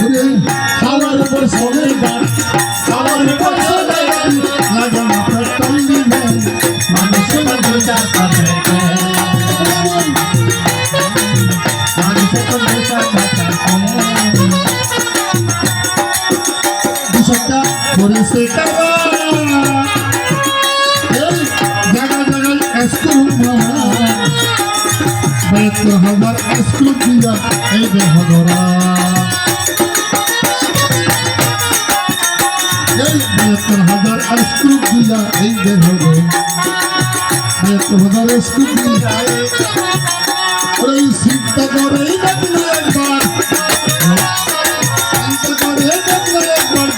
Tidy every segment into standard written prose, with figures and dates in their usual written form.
খাওয়ার উপর সোনে গান খাওয়ার উপর সোনে গান লাগে না প্রথম দিনে মানুষের দুটা কাছে মানুষের দুটা কাছে দুশোটা পরিস্থিতি জায়গা জায়গায় স্কুল বেতর হাজার স্কুল দিয়া এই দেহ ধরা বেতর হাজার স্কুল দিয়া এই দেহ বেতর হাজার স্কুল দিয়া ওই চিন্তা করে দেখলো একবার চিন্তা করে দেখলো একবার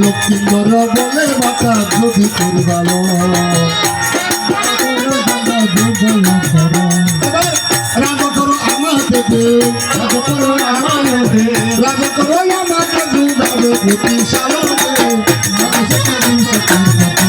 ลูกกินบ่รอบ่เลยมาตาดูที่คุณบาลরাগ করো আমাকে রাগ করো আমাকে রাগ করো আমাকে দুধাবে ভূতি সালতে মানুষকে দিন সকাল সকাল